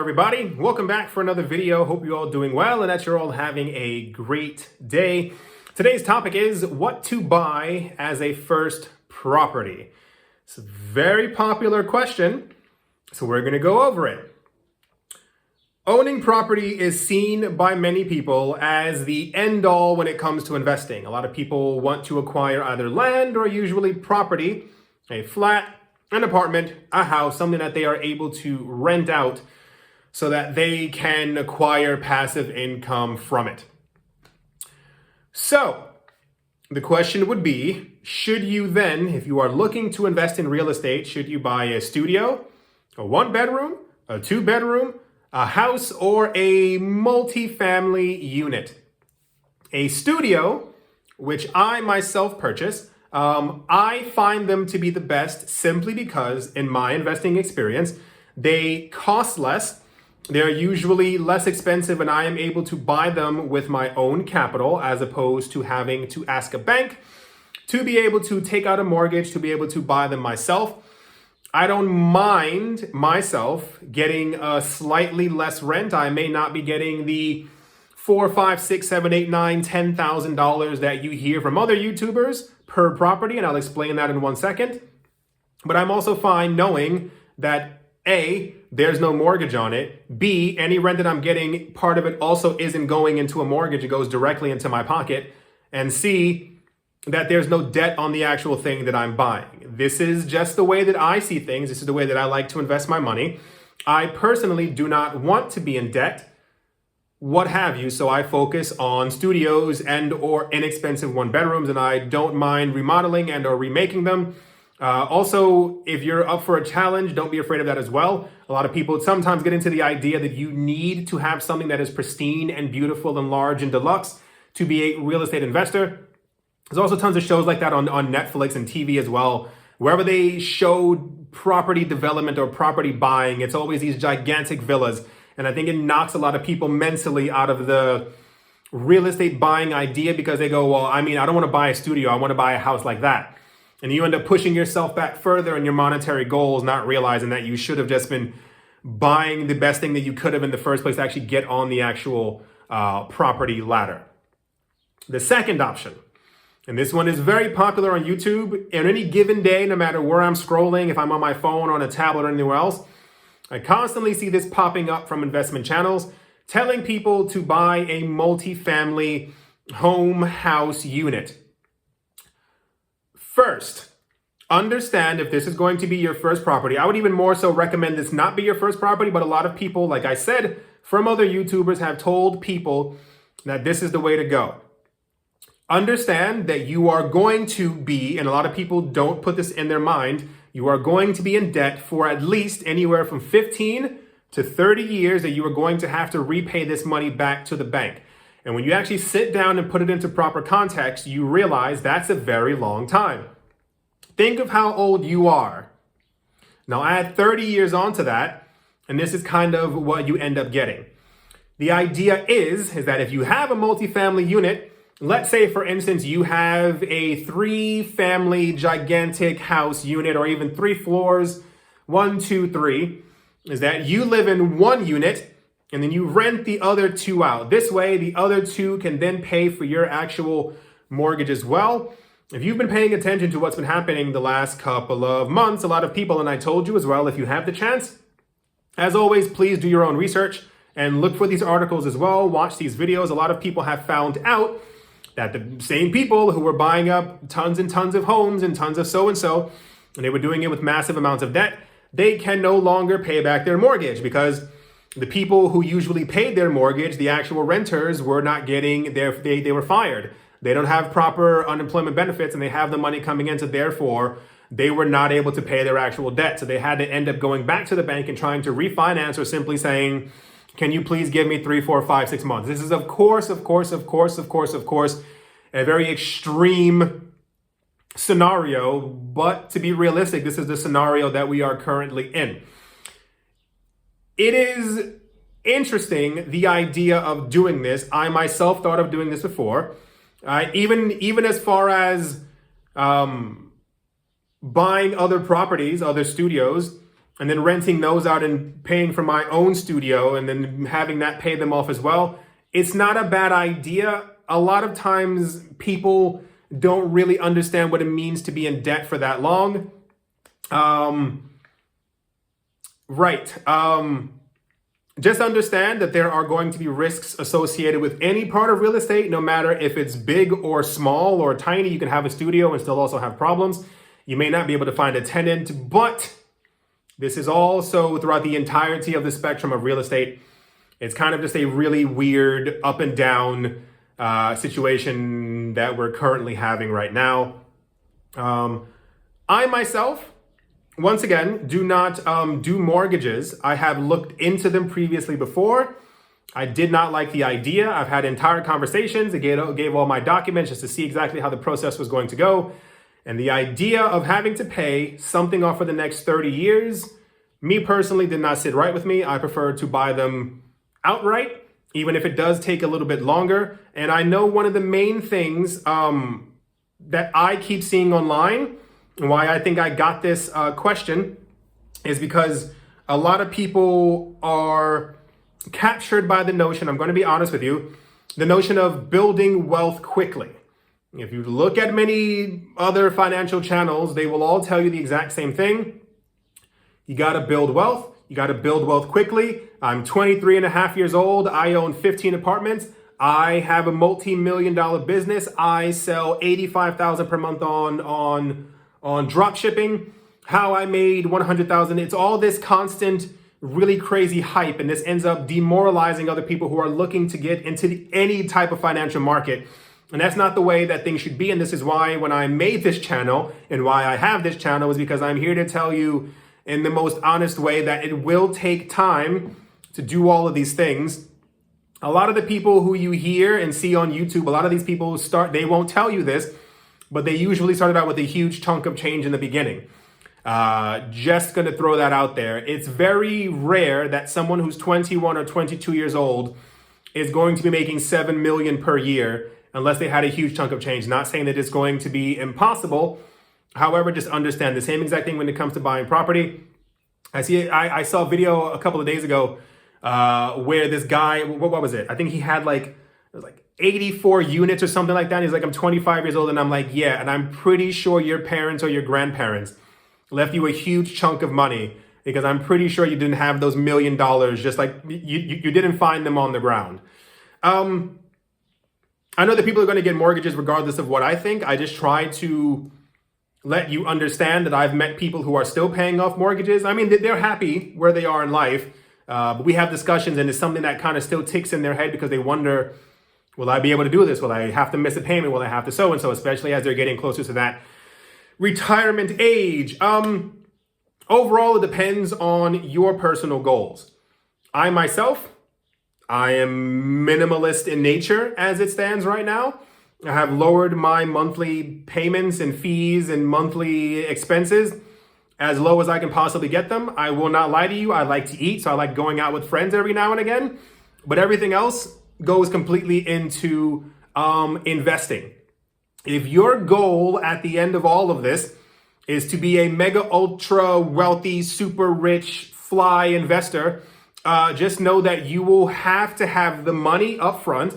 everybody? Welcome back for another video. Hope you're all doing well and that you're all having a great day. Today's topic is what to buy as a first property. It's a very popular question, so we're going to go over it. Owning property is seen by many people as the end-all when it comes to investing. A lot of people want to acquire either land or usually property, a flat, an apartment, a house, something that they are able to rent out so that they can acquire passive income from it. So, the question would be, should you then, if you are looking to invest in real estate, should you buy a studio, a one-bedroom, a two-bedroom, a house, or a multifamily unit? A studio, which I myself purchase, I find them to be the best simply because, in my investing experience, they cost less. They're usually less expensive, and I am able to buy them with my own capital as opposed to having to ask a bank to be able to take out a mortgage to be able to buy them myself. I don't mind myself getting a slightly less rent. I may not be getting the $4, $5, $6, $7, $8, $9, $10,000 that you hear from other YouTubers per property, and I'll explain that in 1 second. But I'm also fine knowing that A, there's no mortgage on it. B, any rent that I'm getting, part of it also isn't going into a mortgage. It goes directly into my pocket. And C, that there's no debt on the actual thing that I'm buying. This is just the way that I see things. This is the way that I like to invest my money. I personally do not want to be in debt, what have you, so I focus on studios and or inexpensive one bedrooms, and I don't mind remodeling and or remaking them. Also, if you're up for a challenge, don't be afraid of that as well. A lot of people sometimes get into the idea that you need to have something that is pristine and beautiful and large and deluxe to be a real estate investor. There's also tons of shows like that on Netflix and TV as well. Wherever they show property development or property buying, it's always these gigantic villas. And I think it knocks a lot of people mentally out of the real estate buying idea because they go, well, I don't want to buy a studio. I want to buy a house like that. And you end up pushing yourself back further in your monetary goals, not realizing that you should have just been buying the best thing that you could have in the first place to actually get on the actual property ladder. The second option, and this one is very popular on YouTube. On any given day, no matter where I'm scrolling, if I'm on my phone, on a tablet, or anywhere else, I constantly see this popping up from investment channels telling people to buy a multifamily home house unit. First, understand if this is going to be your first property. I would even more so recommend this not be your first property, but a lot of people, like I said, from other YouTubers have told people that this is the way to go. Understand that you are going to be, and a lot of people don't put this in their mind, you are going to be in debt for at least anywhere from 15 to 30 years that you are going to have to repay this money back to the bank. And when you actually sit down and put it into proper context, you realize that's a very long time. Think of how old you are. Now add 30 years onto that, and this is kind of what you end up getting. The idea is that if you have a multifamily unit, let's say, for instance, you have a 3-family gigantic house unit, or even 3 floors, 1, 2, 3, is that you live in one unit and then you rent the other 2 out. This way, the other 2 can then pay for your actual mortgage as well. If you've been paying attention to what's been happening the last couple of months, a lot of people, and I told you as well, if you have the chance, as always, please do your own research and look for these articles as well. Watch these videos. A lot of people have found out that the same people who were buying up tons and tons of homes and tons of so-and-so, and they were doing it with massive amounts of debt, they can no longer pay back their mortgage because the people who usually paid their mortgage, the actual renters, were not getting they were fired. They don't have proper unemployment benefits and they have the money coming in, so therefore they were not able to pay their actual debt. So they had to end up going back to the bank and trying to refinance, or simply saying, can you please give me 3, 4, 5, 6 months? This is of course, a very extreme scenario, but to be realistic, this is the scenario that we are currently in. It is interesting, the idea of doing this. I myself thought of doing this before. Even as far as buying other properties, other studios, and then renting those out and paying for my own studio and then having that pay them off as well, it's not a bad idea. A lot of times people don't really understand what it means to be in debt for that long. Just understand that there are going to be risks associated with any part of real estate, no matter if it's big or small or tiny. You can have a studio and still also have problems. You may not be able to find a tenant, but this is also throughout the entirety of the spectrum of real estate. It's kind of just a really weird up and down situation that we're currently having right now. I myself, once again, do not do mortgages. I have looked into them previously before. I did not like the idea. I've had entire conversations. I gave all my documents just to see exactly how the process was going to go. And the idea of having to pay something off for the next 30 years, me personally, did not sit right with me. I prefer to buy them outright, even if it does take a little bit longer. And I know one of the main things that I keep seeing online, and why I think I got this question, is because a lot of people are captured by the notion, I'm going to be honest with you, the notion of building wealth quickly. If you look at many other financial channels, they will all tell you the exact same thing. You got to build wealth. You got to build wealth quickly. I'm 23 and a half years old. I own 15 apartments. I have a multi-million-dollar business. I sell $85,000 per month on drop shipping. How I made $100,000. It's all this constant, really crazy hype, and this ends up demoralizing other people who are looking to get into any type of financial market. And that's not the way that things should be. And this is why when I made this channel and why I have this channel is because I'm here to tell you in the most honest way that it will take time to do all of these things. A lot of the people who you hear and see on YouTube, a lot of these people they won't tell you this, but they usually started out with a huge chunk of change in the beginning. Just going to throw that out there. It's very rare that someone who's 21 or 22 years old is going to be making 7 million per year unless they had a huge chunk of change. Not saying that it's going to be impossible. However, just understand the same exact thing when it comes to buying property. I saw a video a couple of days ago where this guy, what was it? I think he had it was 84 units or something like that. He's like, I'm 25 years old. And I'm like, yeah. And I'm pretty sure your parents or your grandparents left you a huge chunk of money, because I'm pretty sure you didn't have those $1 million, just like you didn't find them on the ground. I know that people are going to get mortgages regardless of what I think. I just try to let you understand that I've met people who are still paying off mortgages. I mean, they're happy where they are in life, but we have discussions and it's something that kind of still ticks in their head because they wonder, will I be able to do this? Will I have to miss a payment? Will I have to so-and-so, especially as they're getting closer to that retirement age? Overall, it depends on your personal goals. I myself, I am minimalist in nature as it stands right now. I have lowered my monthly payments and fees and monthly expenses as low as I can possibly get them. I will not lie to you. I like to eat, so I like going out with friends every now and again. But everything else goes completely into investing. If your goal at the end of all of this is to be a mega ultra wealthy, super rich fly investor, just know that you will have to have the money up front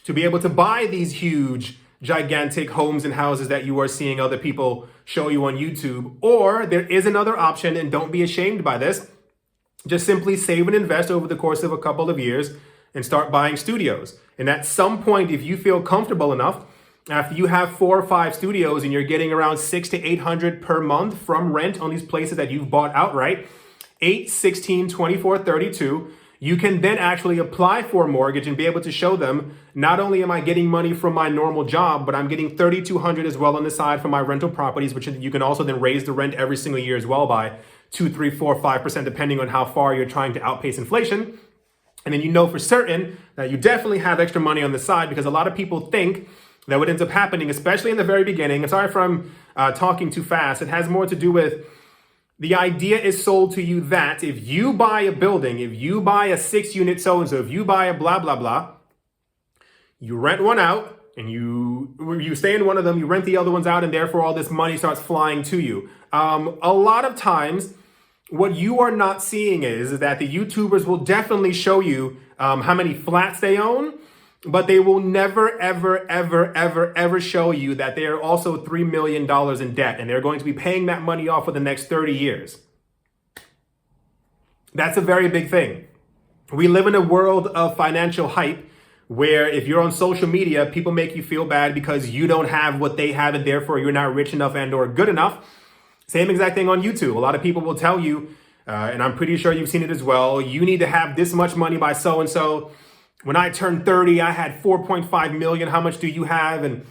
to be able to buy these huge, gigantic homes and houses that you are seeing other people show you on YouTube. Or there is another option, and don't be ashamed by this. Just simply save and invest over the course of a couple of years and start buying studios. And at some point, if you feel comfortable enough, after you have 4 or 5 studios and you're getting around $600 to $800 per month from rent on these places that you've bought outright, 8, 16, 24, 32, you can then actually apply for a mortgage and be able to show them, not only am I getting money from my normal job, but I'm getting $3,200 as well on the side from my rental properties, which you can also then raise the rent every single year as well by 2, 3, 4, 5%, depending on how far you're trying to outpace inflation. And then you know for certain that you definitely have extra money on the side, because a lot of people think that what ends up happening, especially in the very beginning, I'm sorry if I'm talking too fast, it has more to do with the idea is sold to you that if you buy a building, if you buy a 6-unit so-and-so, if you buy a blah, blah, blah, you rent one out and you stay in one of them, you rent the other ones out, and therefore all this money starts flying to you. A lot of times What you are not seeing is that the YouTubers will definitely show you how many flats they own, but they will never, ever, ever, ever, ever show you that they are also $3 million in debt and they're going to be paying that money off for the next 30 years. That's a very big thing. We live in a world of financial hype where if you're on social media, people make you feel bad because you don't have what they have and therefore you're not rich enough and or good enough. Same exact thing on YouTube. A lot of people will tell you, and I'm pretty sure you've seen it as well, you need to have this much money by so-and-so. When I turned 30, I had 4.5 million. How much do you have? And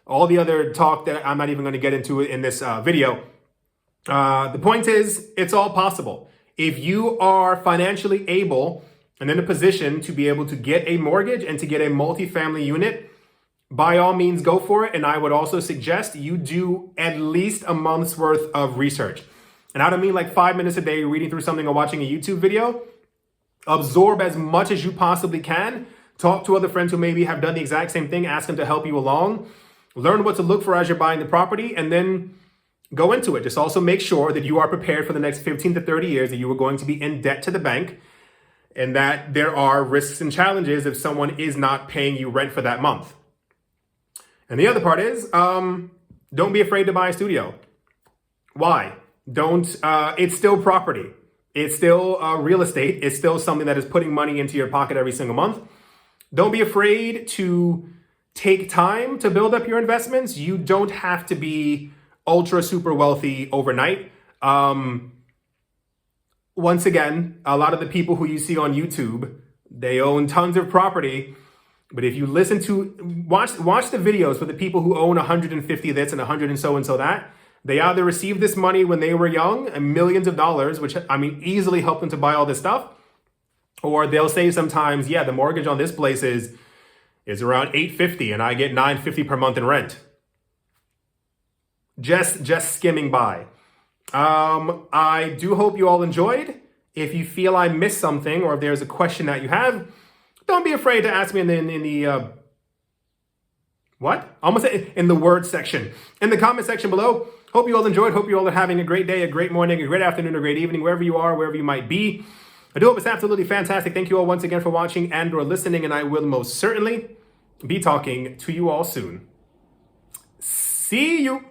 all the other talk that I'm not even going to get into in this video. The point is, it's all possible. If you are financially able and in a position to be able to get a mortgage and to get a multifamily unit, by all means, go for it. And I would also suggest you do at least a month's worth of research. And I don't mean like 5 minutes a day reading through something or watching a YouTube video. Absorb as much as you possibly can. Talk to other friends who maybe have done the exact same thing. Ask them to help you along. Learn what to look for as you're buying the property and then go into it. Just also make sure that you are prepared for the next 15 to 30 years that you are going to be in debt to the bank and that there are risks and challenges if someone is not paying you rent for that month. And the other part is, don't be afraid to buy a studio. Why? It's still property. It's still real estate. It's still something that is putting money into your pocket every single month. Don't be afraid to take time to build up your investments. You don't have to be ultra super wealthy overnight. Once again, a lot of the people who you see on YouTube, they own tons of property. But if you listen to, watch the videos for the people who own 150 this and 100 and so that, they either received this money when they were young and millions of dollars, which I mean, easily helped them to buy all this stuff. Or they'll say sometimes, yeah, the mortgage on this place is around $850 and I get $950 per month in rent. Just skimming by. I do hope you all enjoyed. If you feel I missed something or if there's a question that you have, don't be afraid to ask me in the word section, in the comment section below. Hope you all enjoyed. Hope you all are having a great day, a great morning, a great afternoon, a great evening, wherever you are, wherever you might be. I do hope it's absolutely fantastic. Thank you all once again for watching and or listening, and I will most certainly be talking to you all soon. See you.